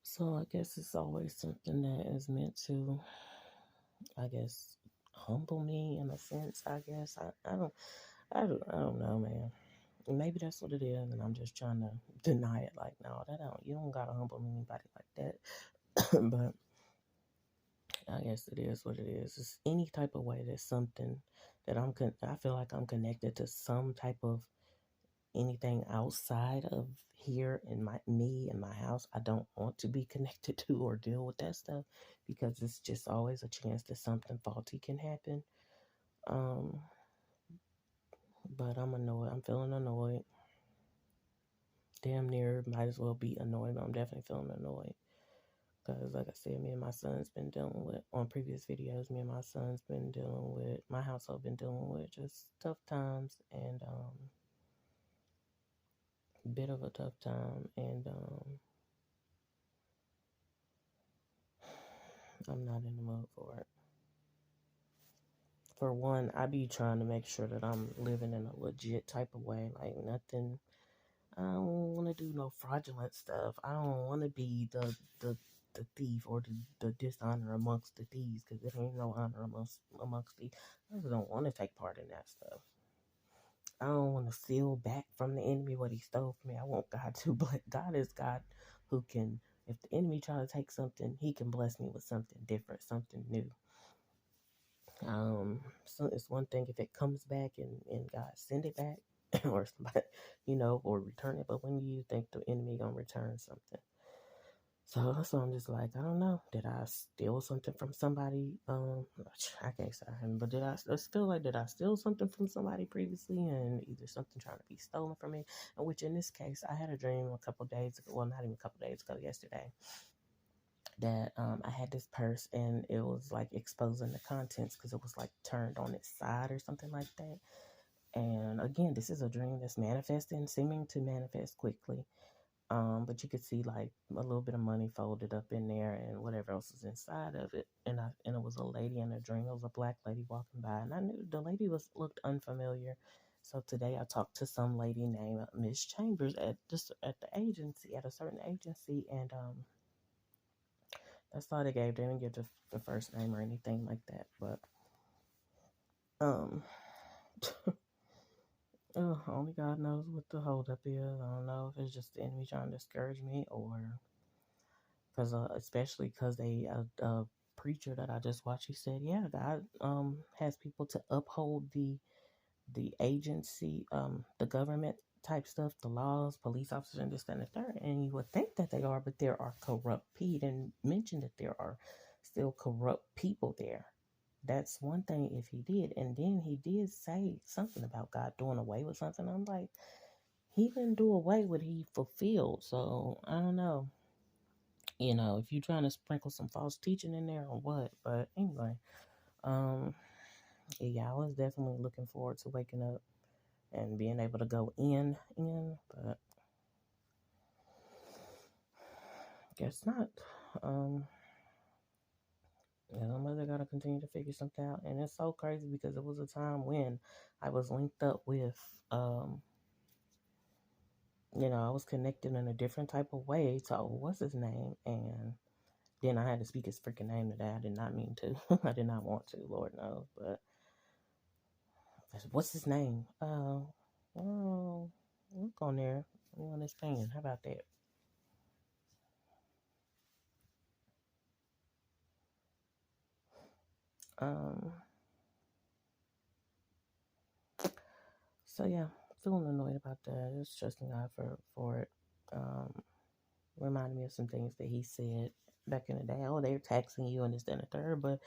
So I guess it's always something that is meant to, I guess, humble me in a sense. I guess I don't know, man. Maybe that's what it is, and I'm just trying to deny it. Like, no, that don't. You don't gotta humble anybody like that. But I guess it is what it is. It's any type of way that's something that I feel like I'm connected to some type of anything outside of here in me and my house. I don't want to be connected to or deal with that stuff because it's just always a chance that something faulty can happen. Um, but I'm annoyed. I'm feeling annoyed. Damn near might as well be annoyed, but I'm definitely feeling annoyed. Because, like I said, me and my son's been dealing with, on previous videos, me and my son's been dealing with, my household been dealing with just tough times and bit of a tough time. And I'm not in the mood for it. For one, I be trying to make sure that I'm living in a legit type of way, like nothing. I don't want to do no fraudulent stuff. I don't want to be the thief or the dishonor amongst the thieves because there ain't no honor amongst thieves. I just don't want to take part in that stuff. I don't want to steal back from the enemy what he stole from me. I want God to, but God is God who can. If the enemy try to take something, he can bless me with something different, something new. So it's one thing if it comes back and God send it back or somebody, or return it. But when you think the enemy gonna return something, so I'm just like, I don't know. Did I steal something from somebody? I can't say I haven't, but I just feel like did I steal something from somebody previously, and either something trying to be stolen from me, and which in this case, I had a dream a couple days ago. Well, not even a couple days ago, yesterday, that I had this purse and it was like exposing the contents because it was like turned on its side or something like that. And again, this is a dream that's manifesting, seeming to manifest quickly. But you could see like a little bit of money folded up in there and whatever else is inside of it. And it was a lady in a dream. It was a black lady walking by, and I knew the lady looked unfamiliar. So today I talked to some lady named Miss Chambers at the agency, at a certain agency, and that's all they gave. They didn't give the first name or anything like that. But um, only God knows what the holdup is. I don't know if it's just the enemy trying to discourage me, or because especially because a preacher that I just watched, he said, yeah, God has people to uphold the agency, the government type stuff, the laws, police officers, and this, that, and the third. And you would think that they are, but there are corrupt people. He didn't mention that there are still corrupt people there. That's one thing if he did. And then he did say something about God doing away with something. I'm like, he didn't do away with, he fulfilled. So I don't know. If you're trying to sprinkle some false teaching in there or what. But anyway, um, yeah, I was definitely looking forward to waking up and being able to go but guess not. Um, my mother got to continue to figure something out, and it's so crazy because it was a time when I was linked up with, I was connected in a different type of way to what's his name, and then I had to speak his freaking name today. I did not mean to. I did not want to, Lord knows, but what's his name? Look on there. On this pen. How about that? Um, so yeah, feeling annoyed about that. Just trusting God for it. Um, Reminded me of some things that he said back in the day. Oh, they're taxing you and this, that, and the third. But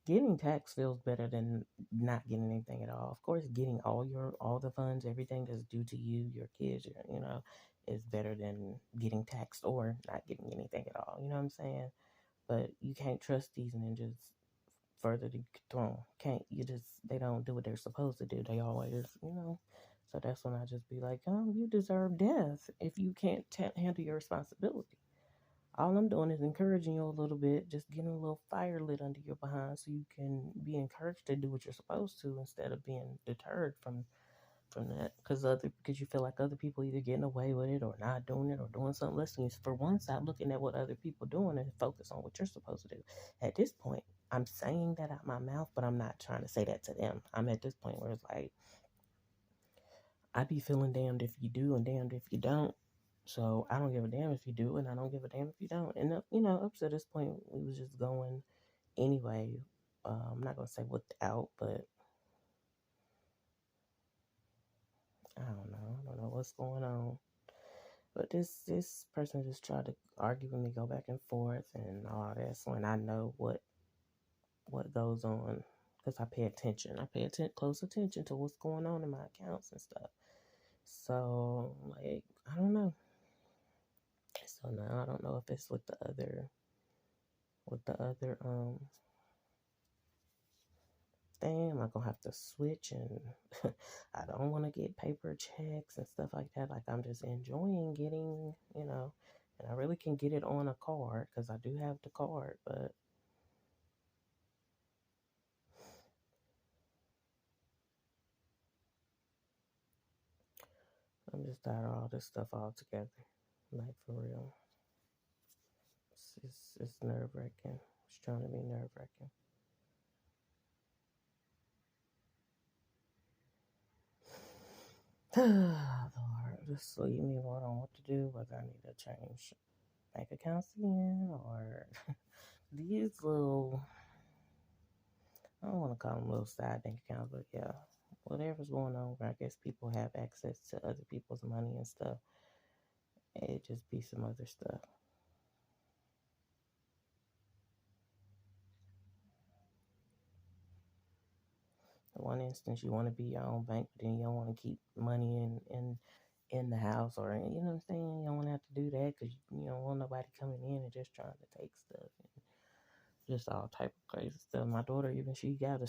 getting taxed feels better than not getting anything at all. Of course, getting all the funds, everything that's due to you, your kids, is better than getting taxed or not getting anything at all. You know what I'm saying? But you can't trust these and then just further to thrown. Can't you just they don't do what they're supposed to do. They always. So that's when I just be like, oh, you deserve death if you can't handle your responsibility. All I'm doing is encouraging you a little bit, just getting a little fire lit under your behind so you can be encouraged to do what you're supposed to instead of being deterred from from that because you feel like other people either getting away with it or not doing it or doing something less than you. For one, stop looking at what other people doing and focus on what you're supposed to do. At this point, I'm saying that out my mouth, but I'm not trying to say that to them. I'm at this point where it's like I be feeling damned if you do and damned if you don't. So I don't give a damn if you do, and I don't give a damn if you don't. And up to this point, we was just going anyway. I'm not gonna say without, but I don't know. I don't know what's going on. But this person just tried to argue with me, go back and forth, and all that's when I know what goes on because I pay attention. I pay close attention to what's going on in my accounts and stuff. So like I don't know. So now I don't know if it's with the other thing. Am I gonna have to switch? And I don't want to get paper checks and stuff like that. Like I'm just enjoying getting, and I really can get it on a card because I do have the card, but I'm just tired of all this stuff all together. Like for real, it's nerve wracking. It's trying to be nerve wracking. Lord, just leave me alone on what to do, whether I need to change bank accounts again or these little, I don't want to call them little side bank accounts, but yeah, whatever's going on where I guess people have access to other people's money and stuff, it just be some other stuff. In one instance, you want to be your own bank, but then you don't want to keep money in the house or, you know what I'm saying? You don't want to have to do that because you don't want nobody coming in and just trying to take stuff. Just all type of crazy stuff. My daughter, even she got a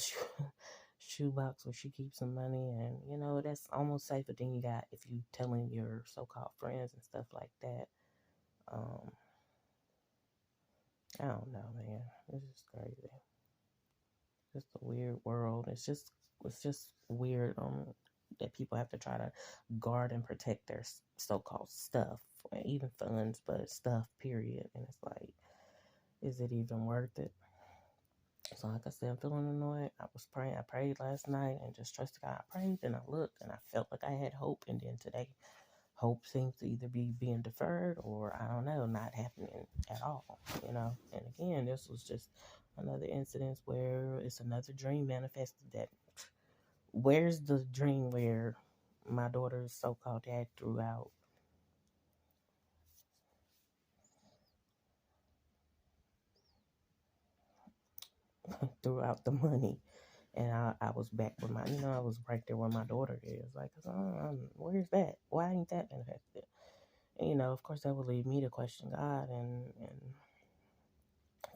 shoebox where she keeps some money, and that's almost safer than you got if you telling your so-called friends and stuff like that. Um, I don't know, man. It's just crazy. Just a weird world. It's just weird. That people have to try to guard and protect their so-called stuff, or even funds, but stuff. Period. And it's like, is it even worth it? So like I said, I'm feeling annoyed. I was praying. I prayed last night and just trusted God. I prayed and I looked and I felt like I had hope. And then today, hope seems to either be being deferred or I don't know, not happening at all. And again, this was just another incident where it's another dream manifested. That where's the dream where my daughter's so-called dad threw out the money. And I was back with I was right there where my daughter is. Like, where's that? Why ain't that manifested? And, of course, that would lead me to question God and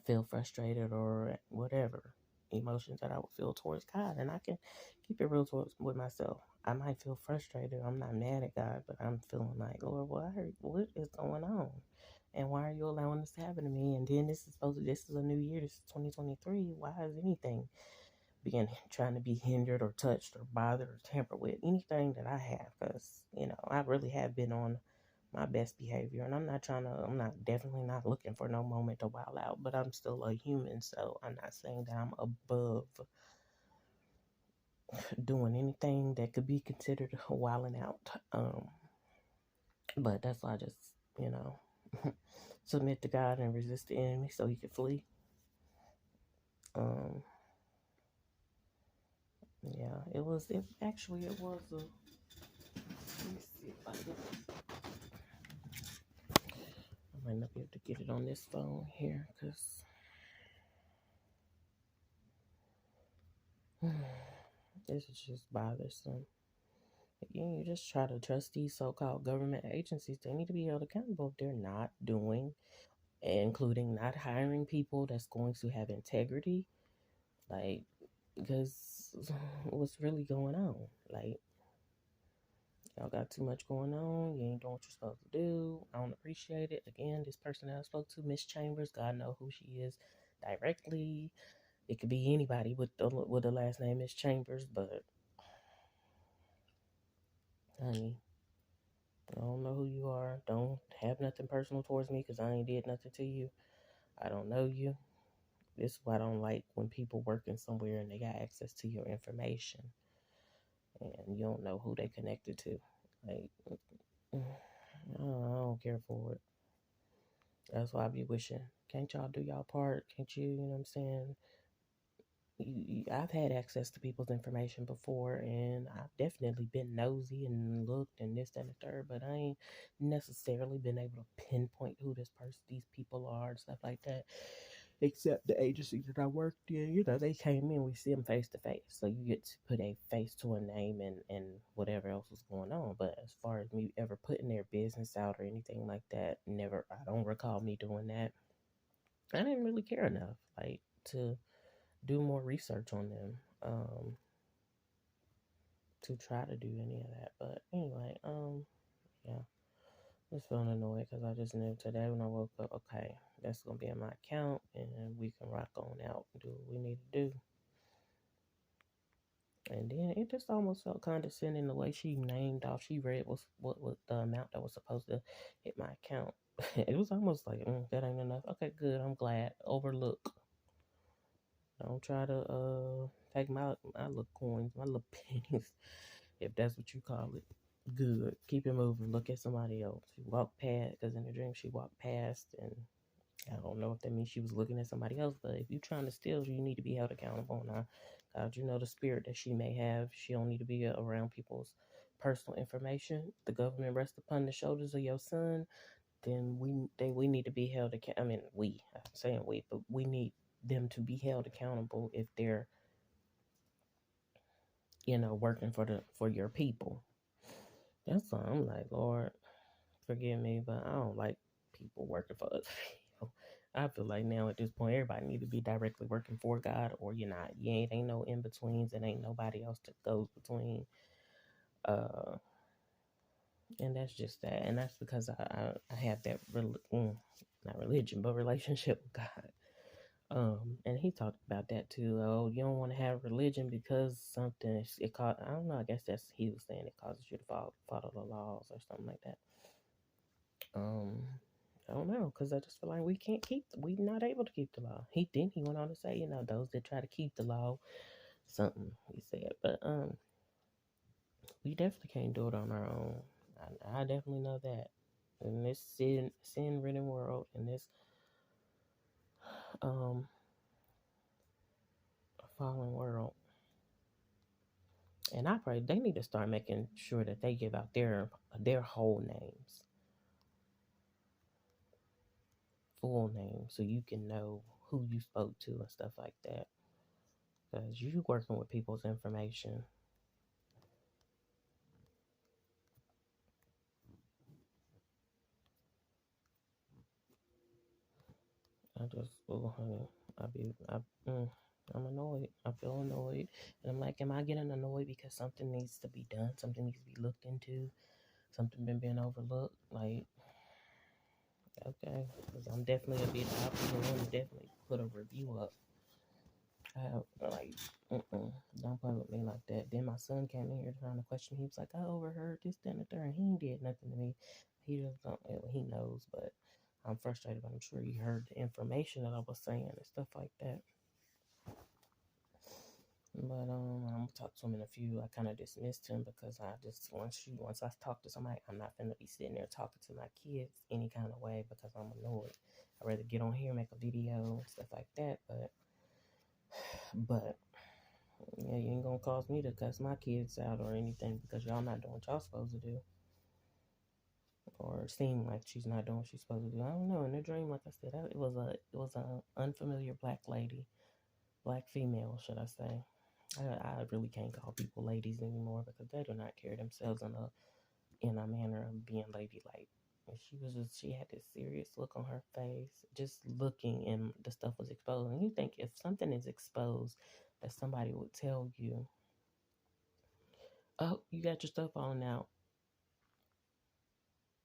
feel frustrated or whatever emotions that I would feel towards God. And I can keep it real with myself. I might feel frustrated. I'm not mad at God, but I'm feeling like, Lord, what is going on? And why are you allowing this to happen to me? And then this is a new year. This is 2023. Why is anything being trying to be hindered or touched or bothered or tampered with anything that I have? Because I really have been on my best behavior, and I'm not definitely not looking for no moment to wild out, but I'm still a human, so I'm not saying that I'm above doing anything that could be considered wilding out. But that's why I just you know submit to God and resist the enemy so he can flee. um yeah, it was a, let me see if I might not be able to get it on this phone here because this is just bothersome. Again, you just try to trust these so-called government agencies. They need to be held accountable if they're not doing, including not hiring people that's going to have integrity. Like, because what's really going on? Like, y'all got too much going on. You ain't doing what you're supposed to do. I don't appreciate it. Again, this person that I spoke to, Miss Chambers, God know who she is directly. It could be anybody with the last name Miss Chambers, but honey, I don't know who you are. Don't have nothing personal towards me because I ain't did nothing to you. I don't know you. This is why I don't like when people working somewhere and they got access to your information and you don't know who they connected to. Like, I don't care for it. That's why I be wishing, can't y'all do y'all part? Can't you, you know what I'm saying? I've had access to people's information before, and I've definitely been nosy and looked and this, that, and the third, but I ain't necessarily been able to pinpoint who this person, these people are, and stuff like that. Except the agency that I worked in, they came in, we see them face to face, so you get to put a face to a name and whatever else was going on. But as far as me ever putting their business out or anything like that, never. I don't recall me doing that. I didn't really care enough, like to do more research on them, to try to do any of that. But anyway, yeah, just feeling annoyed because I just knew today when I woke up, okay, that's gonna be in my account, and we can rock on out and do what we need to do. And then it just almost felt condescending the way she named off. She read what the amount that was supposed to hit my account. It was almost like that ain't enough. Okay, good. I'm glad. Overlook. Don't try to take my little coins, my little pennies, if that's what you call it. Good. Keep it moving. Look at somebody else. She walked past, because in the dream she walked past, and I don't know if that means she was looking at somebody else, but if you're trying to steal, you need to be held accountable. Now, God, you know the spirit that she may have. She don't need to be around people's personal information. The government rests upon the shoulders of your son. Then we need to be held accountable. I mean, I'm saying we, but we need them to be held accountable if they're working for your people. That's why I'm like, Lord, forgive me, but I don't like people working for other people. I feel like now at this point, everybody need to be directly working for God, or you're not. You ain't no in betweens, and ain't nobody else that goes between. Uh, and that's just that, and that's because I have that not religion, but relationship with God. And he talked about that too. Oh, you don't want to have religion because something it caught. I don't know. I guess that's he was saying it causes you to follow the laws or something like that. Um, I don't know, because I just feel like we not able to keep the law. He went on to say, those that try to keep the law, something he said, but we definitely can't do it on our own. I definitely know that in this sin ridden world, in this um fallen world. And I pray they need to start making sure that they give out their whole names, full names, so you can know who you spoke to and stuff like that. Because you working with people's information. I just, oh honey, I be, I, mm, I'm annoyed. I feel annoyed, and I'm like, am I getting annoyed because something needs to be done? Something needs to be looked into. Something been being overlooked. Like, okay, because I'm definitely I'll be the one to definitely put a review up. I have, like, don't play with me like that. Then my son came in here trying to question me. He was like, I overheard this, that, and the third. And he ain't did nothing to me. He just don't, he knows, but I'm frustrated. But I'm sure he heard the information that I was saying and stuff like that. But I'm gonna talk to him in a few. I kind of dismissed him because I just once I talk to somebody, I'm not gonna be sitting there talking to my kids any kind of way because I'm annoyed. I'd rather get on here, make a video and stuff like that. But yeah, you ain't gonna cause me to cuss my kids out or anything because y'all not doing what y'all supposed to do, or seem like she's not doing what she's supposed to do. I don't know. In the dream, like I said, it was a unfamiliar black lady, black female, should I say? I really can't call people ladies anymore because they do not carry themselves in a manner of being ladylike. And she had this serious look on her face, just looking, and the stuff was exposed. And you think if something is exposed, that somebody would tell you, oh, you got your stuff falling out.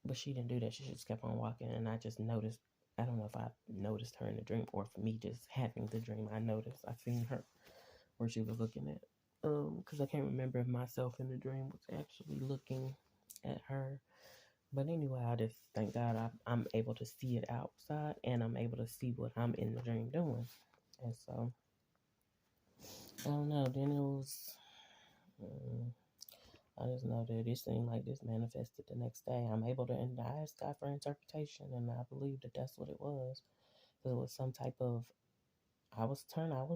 But she didn't do that. She just kept on walking. And I just noticed, I don't know if I noticed her in the dream or for me just having the dream, I noticed, I seen her where she was looking at. because I can't remember if myself in the dream was actually looking at her. But anyway, I just thank God I'm able to see it outside, and I'm able to see what I'm in the dream doing. And so, I don't know. Then it was, mm, I just know that it seemed like this manifested the next day. I'm able to, and I asked God for interpretation, and I believe that that's what it was. Because it was some type of, I was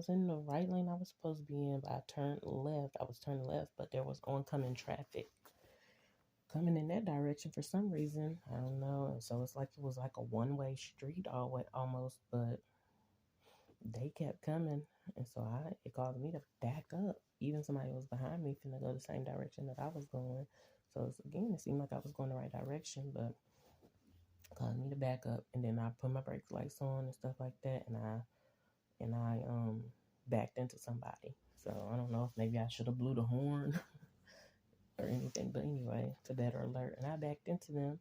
in the right lane I was supposed to be in, but I turned left. I was turning left, but there was oncoming traffic coming in that direction for some reason. I don't know. And so it's like it was like a one-way street almost, but they kept coming. And so it caused me to back up. Even somebody was behind me finna go the same direction that I was going. So again, it seemed like I was going the right direction, but it caused me to back up. And then I put my brake lights on and stuff like that, and I backed into somebody. So I don't know if maybe I should have blew the horn or anything, but anyway, to better alert. And I backed into them.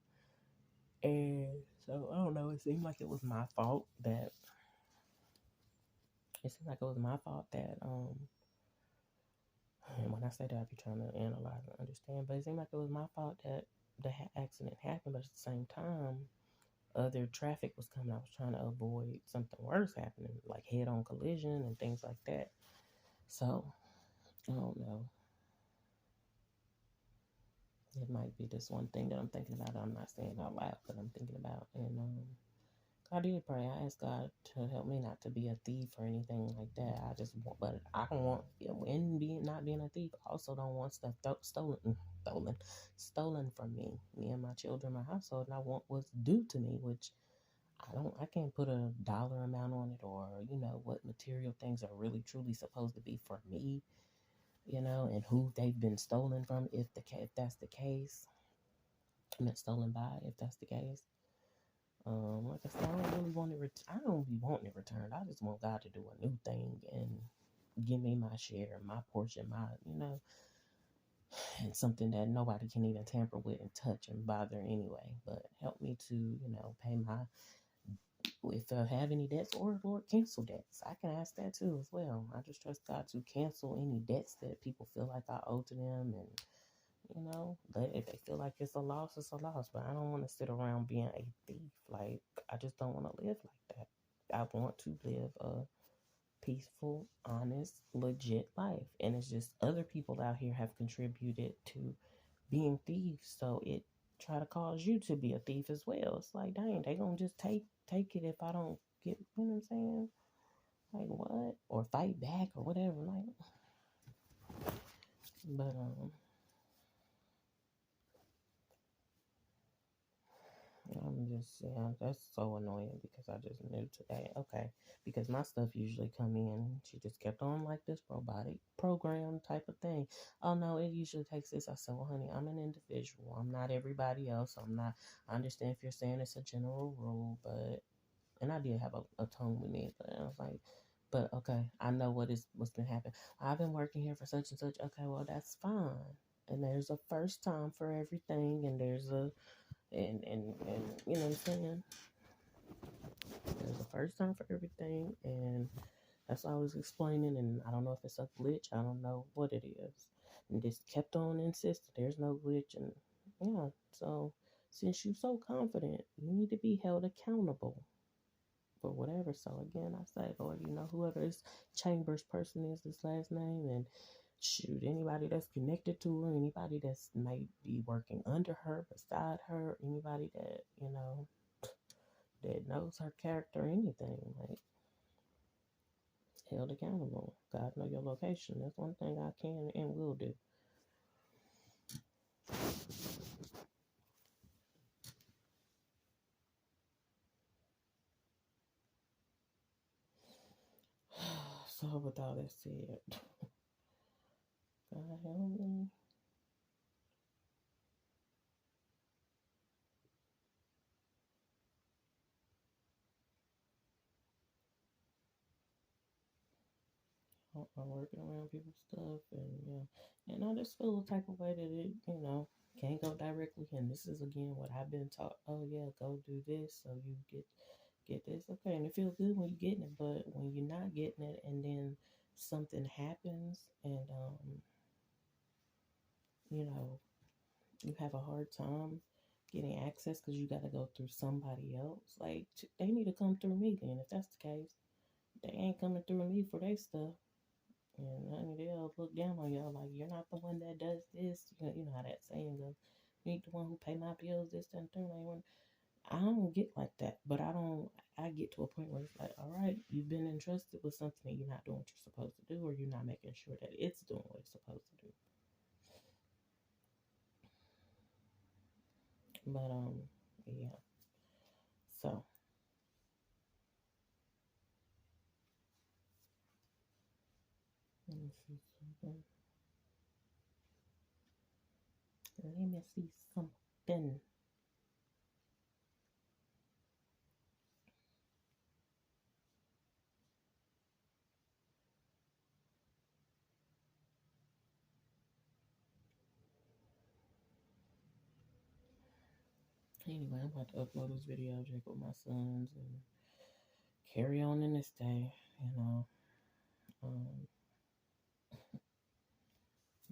And so I don't know, it seemed like it was my fault that and when I say that, I be trying to analyze and understand, but it seemed like it was my fault that the accident happened. But at the same time, other traffic was coming. I was trying to avoid something worse happening, like head-on collision and things like that. So I don't know. It might be this one thing that I'm thinking about. I'm not saying out loud, but I'm thinking about. And I did pray. I asked God to help me not to be a thief or anything like that. I just want, but I don't want, in being not being a thief, I also don't want stuff stolen from me and my children, my household, and I want what's due to me, which I can't put a dollar amount on it, or what material things are really truly supposed to be for me, and who they've been stolen from, if that's the case. I meant stolen by, if that's the case. Like I said, I don't really want it. I don't be wanting it returned. I just want God to do a new thing and give me my share, my portion, and something that nobody can even tamper with and touch and bother anyway. But help me to, pay my, if I have any debts, or Lord, cancel debts. I can ask that too as well. I just trust God to cancel any debts that people feel like I owe to them, and but if they feel like it's a loss, it's a loss. But I don't want to sit around being a thief. Like, I just don't want to live like that. I want to live a peaceful, honest, legit life. And it's just other people out here have contributed to being thieves. So it try to cause you to be a thief as well. It's like, dang, they gonna just take it if I don't get, you know what I'm saying? Like, what? Or fight back or whatever. Like, but I'm just, yeah, that's so annoying because I just knew today. Okay, because my stuff usually come in. She just kept on like this robotic program type of thing. Oh no, it usually takes this. I said, well, honey, I'm an individual. I'm not everybody else. I'm not. I understand if you're saying it's a general rule, but and I did have a tone with me, but I was like, but okay, I know what's been happening. I've been working here for such and such. Okay, well that's fine. And there's a first time for everything, and there's a and you know what I'm saying? There's a first time for everything, and that's what I was explaining. And I don't know if it's a glitch. I don't know what it is. And just kept on insisting there's no glitch, and yeah. So since you're so confident, you need to be held accountable for whatever. So again, I say, Lord, whoever this Chambers person is, this last name, and shoot, anybody that's connected to her, anybody that's may be working under her, beside her, anybody that that knows her character, anything, like, held accountable. God know your location. That's one thing I can and will do. So with all that said, God help me. I'm working around people's stuff, and and I just feel the type of way that it, can't go directly. And this is again what I've been taught. Oh yeah, go do this so you get this. Okay, and it feels good when you're getting it, but when you're not getting it, and then something happens and you know, you have a hard time getting access because you got to go through somebody else, like they need to come through me then. If that's the case, they ain't coming through me for their stuff. And honey, they'll look down on y'all like you're not the one that does this. You know how that saying goes. You ain't the one who pay my bills, this, that, and third. Like, I don't get like that, but I don't. I get to a point where it's like, all right, you've been entrusted with something and you're not doing what you're supposed to do, or you're not making sure that it's doing what it's supposed to do. But yeah. So let me see something. Let me see something. Anyway, I'm about to upload this video, Jake, with my sons, and carry on in this day. You know, um,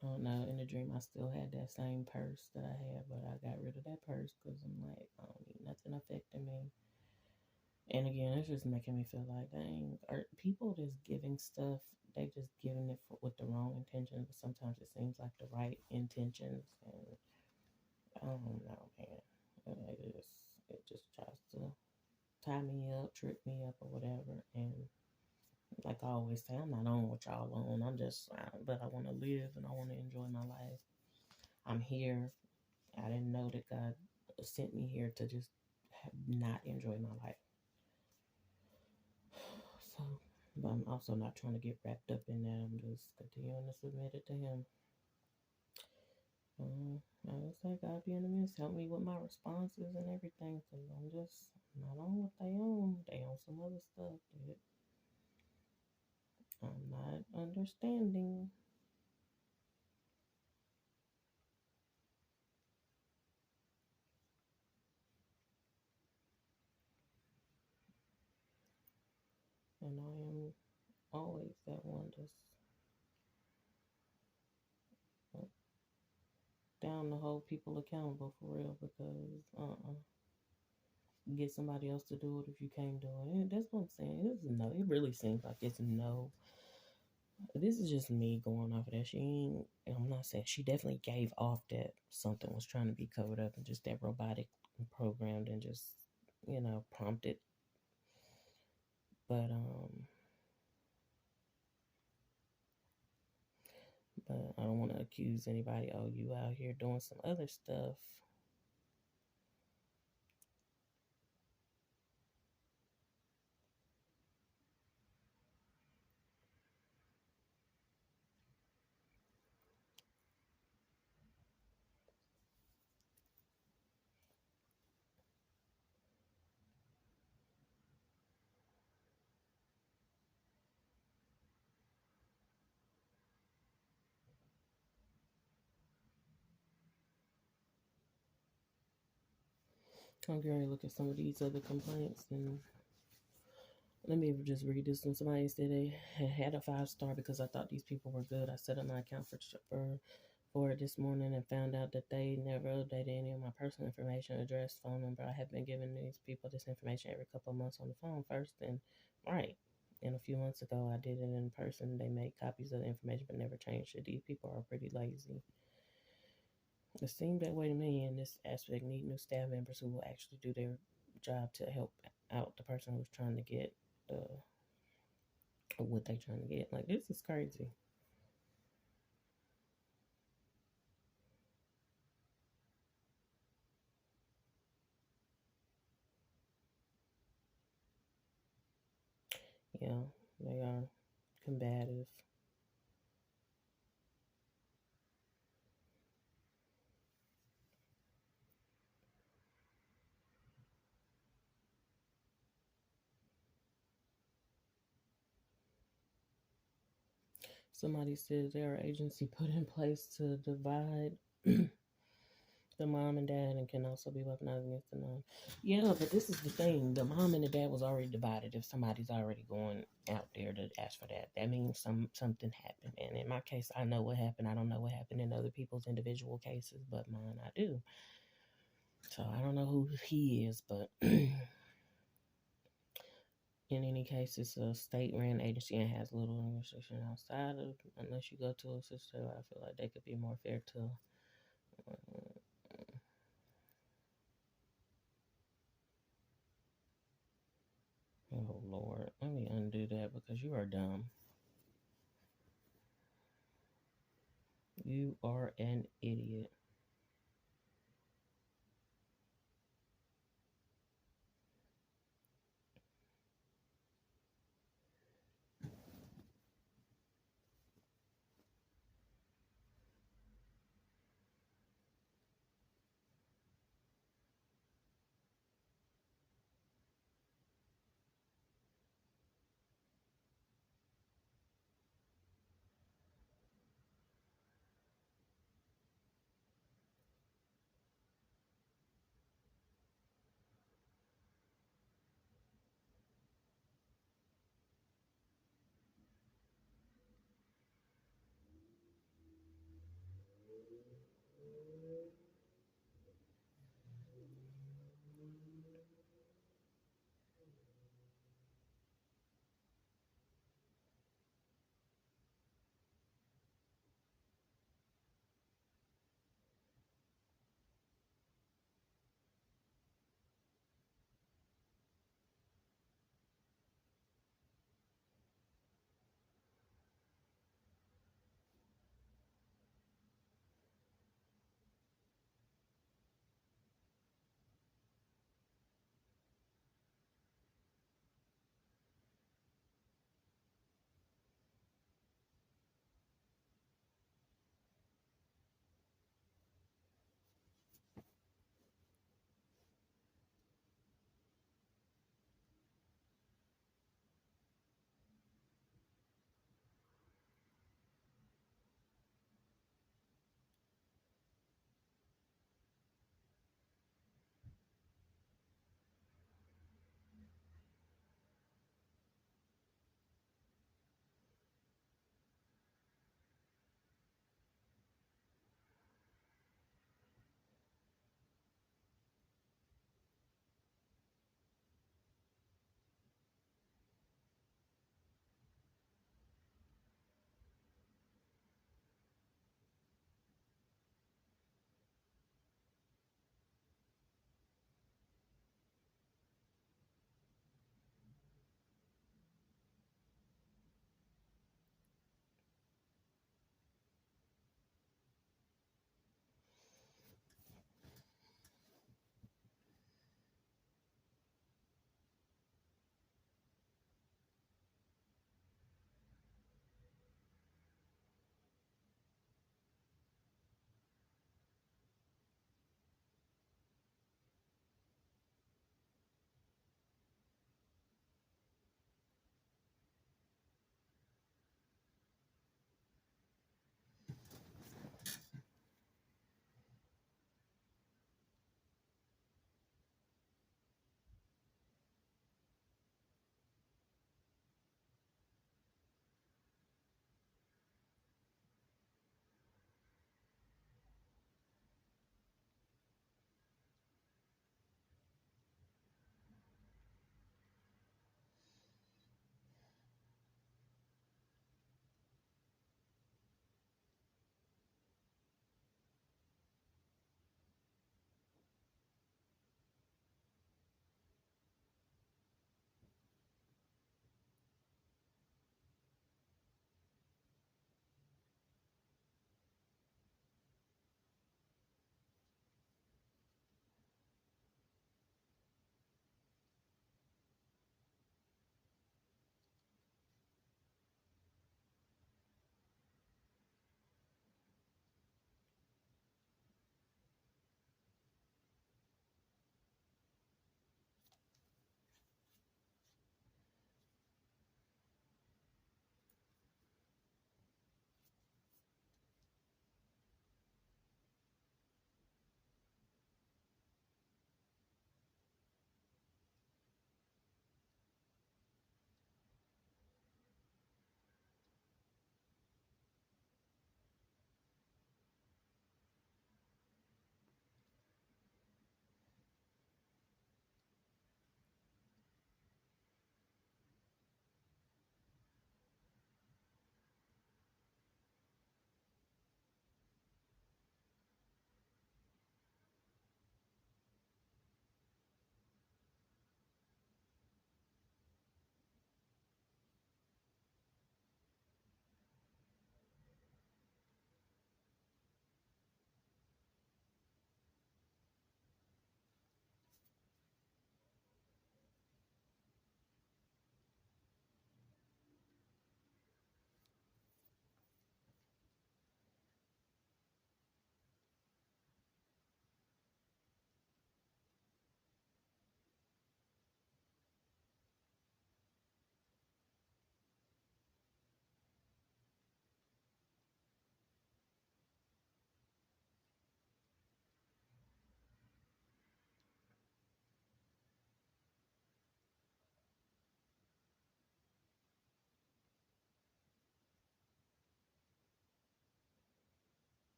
I don't know. In the dream, I still had that same purse that I had, but I got rid of that purse because I'm like, I don't need nothing affecting me. And again, it's just making me feel like, dang, are people just giving stuff? They just giving it with the wrong intentions, but sometimes it seems like the right intentions. And I don't know, man. It just tries to tie me up, trip me up, or whatever. And like I always say, I'm not on what y'all on. But I want to live and I want to enjoy my life. I'm here. I didn't know that God sent me here to just not enjoy my life. So, but I'm also not trying to get wrapped up in that. I'm just continuing to submit it to Him. I was like, God be in the midst, help me with my responses and everything, because I'm just not on what they own. They own some other stuff that I'm not understanding. And I am always that one just uh, down to hold people accountable for real because get somebody else to do it if you can't do it. And that's what I'm saying. It's no. It really seems like it's no. This is just me going off of that. She ain't. I'm not saying she definitely gave off that something was trying to be covered up and just that robotic and programmed and just prompted. But I don't want to accuse anybody. Oh, you out here doing some other stuff. I'm going to look at some of these other complaints and let me just read this one. Somebody said they had a 5-star because I thought these people were good. I set up my account for it this morning and found out that they never updated any of my personal information, address, phone number. I have been giving these people this information every couple of months on the phone first. And right. And a few months ago, I did it in person. They made copies of the information but never changed it. These people are pretty lazy. It seemed that way to me in this aspect. Need new staff members who will actually do their job to help out the person who's trying to get what they trying to get. Like, this is crazy. Yeah, they are combative. Somebody said their agency put in place to divide the mom and dad and can also be weaponized against the non. Yeah, but this is the thing: the mom and the dad was already divided. If somebody's already going out there to ask for that, that means something happened. And in my case, I know what happened. I don't know what happened in other people's individual cases, but mine I do. So I don't know who he is, but in any case, it's a state-run agency and has little restriction outside of, unless you go to a sister. I feel like they could be more fair to. Oh Lord, let me undo that because you are dumb. You are an idiot.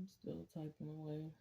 I'm still typing away.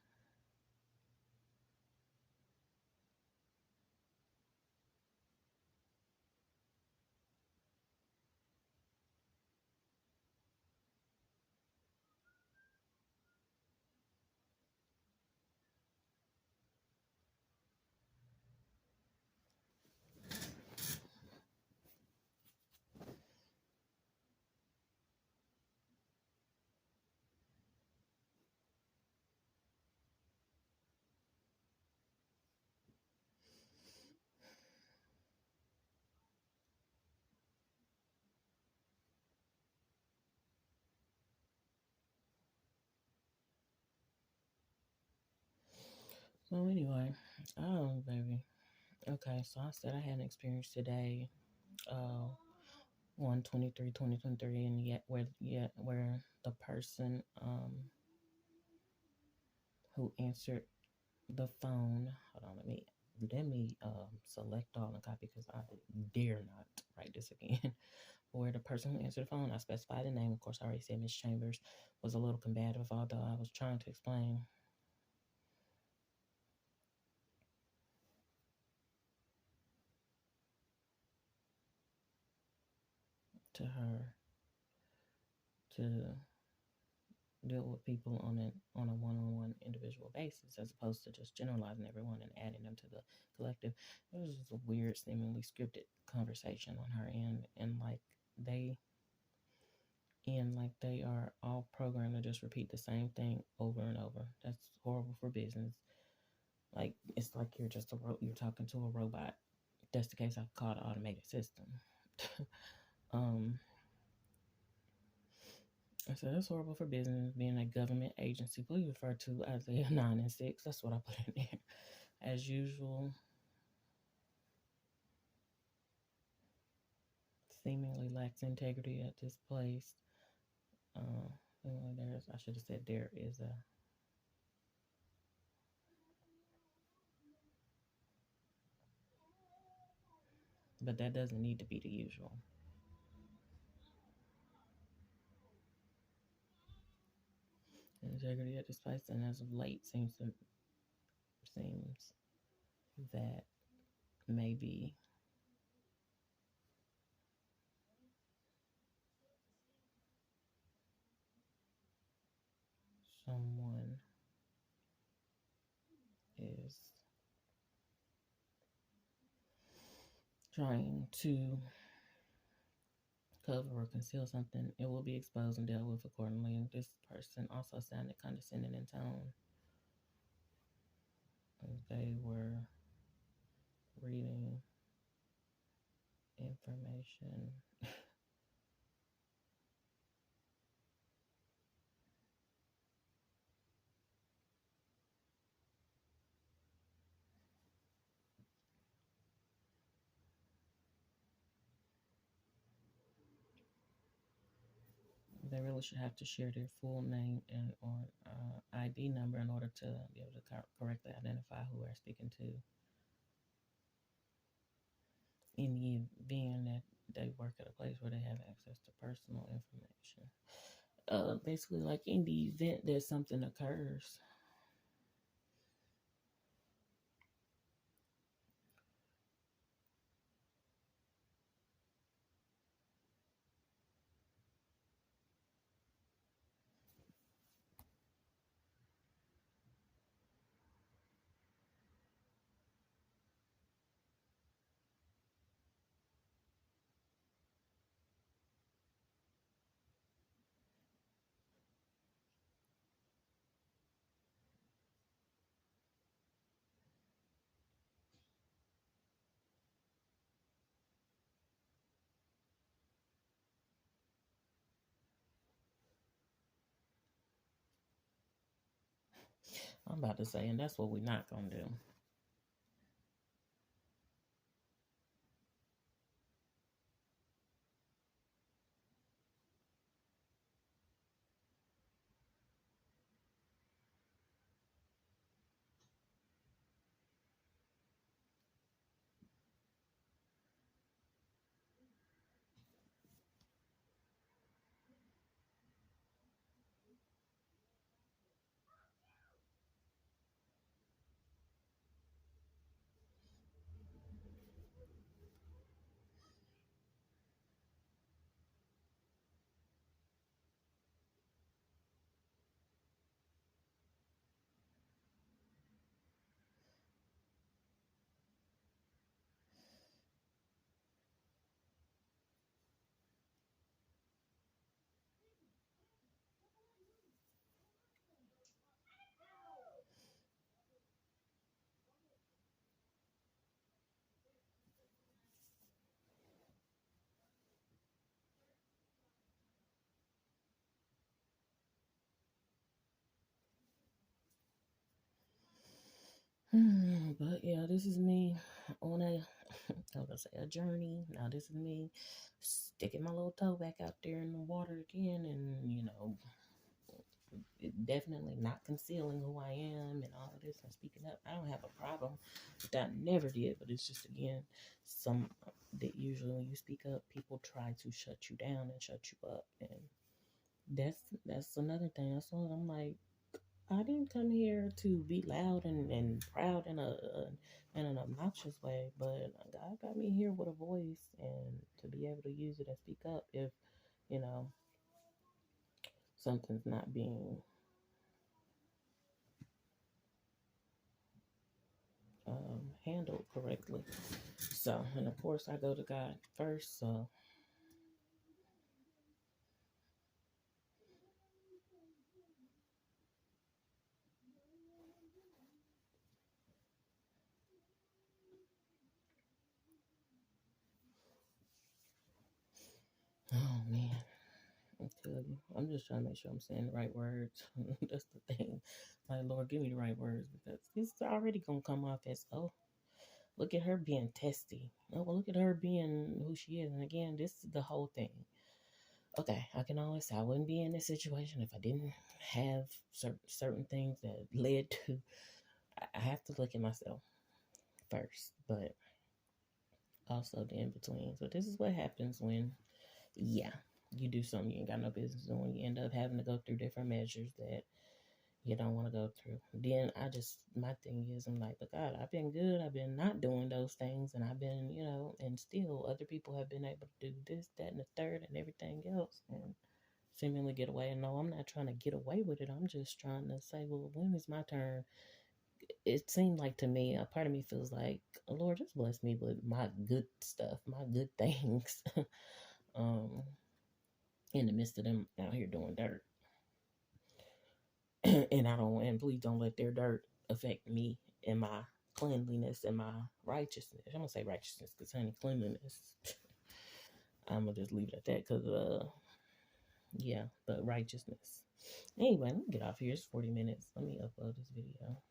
So anyway, baby. Okay, so I said I had an experience today. Uh, 1/23/2023, and where the person who answered the phone. Hold on, let me select all and copy because I dare not write this again. Where the person who answered the phone, I specified the name. Of course, I already said Miss Chambers was a little combative, although I was trying to explain to her to deal with people on a one-on-one individual basis as opposed to just generalizing everyone and adding them to the collective. It was just a weird, seemingly scripted conversation on her end, they they are all programmed to just repeat the same thing over and over. That's horrible for business. Like it's like you're talking to a robot. If that's the case, I could call it automated system. um, so it's horrible for business being a government agency. Please refer to Isaiah 9 and 6. That's what I put in there. As usual, seemingly lacks integrity at this place. I should have said there is a, but that doesn't need to be the usual. Integrity at this place, and as of late, seems that maybe someone is trying to cover or conceal something, it will be exposed and dealt with accordingly. And this person also sounded condescending in tone as they were reading information. They really should have to share their full name and or ID number in order to be able to correctly identify who we're speaking to. In the event that they work at a place where they have access to personal information. Basically, like in the event that something occurs. I'm about to say, and that's what we're not gonna do. But yeah, this is me on a, I was gonna say a journey. Now this is me sticking my little toe back out there in the water again, and definitely not concealing who I am and all of this and speaking up. I don't have a problem with that. Never did, but it's just again some that usually when you speak up, people try to shut you down and shut you up, and that's another thing. That's what I'm like. I didn't come here to be loud and proud in an obnoxious way, but God got me here with a voice and to be able to use it and speak up if you know something's not being handled correctly. So, and of course, I go to God first. So, oh man, I tell you, I'm just trying to make sure I'm saying the right words. That's the thing. Like, Lord, give me the right words because it's already gonna come off as, oh, look at her being testy. Oh, well, look at her being who she is. And again, this is the whole thing. Okay, I can always say I wouldn't be in this situation if I didn't have certain things that led to. I have to look at myself first, but also the in between. So this is what happens when, yeah, you do something you ain't got no business doing. You end up having to go through different measures that you don't want to go through. Then my thing is, I'm like, but God, I've been good. I've been not doing those things, and I've been, and still other people have been able to do this, that, and the third, and everything else, and seemingly get away. And no, I'm not trying to get away with it. I'm just trying to say, well, when is my turn? It seemed like to me, a part of me feels like, oh, Lord, just bless me with my good stuff, my good things, um, in the midst of them out here doing dirt. And please don't let their dirt affect me and my cleanliness and my righteousness. I'm gonna say righteousness because honey, cleanliness. I'm gonna just leave it at that because yeah, but righteousness. Anyway, let me get off here. It's 40 minutes. Let me upload this video.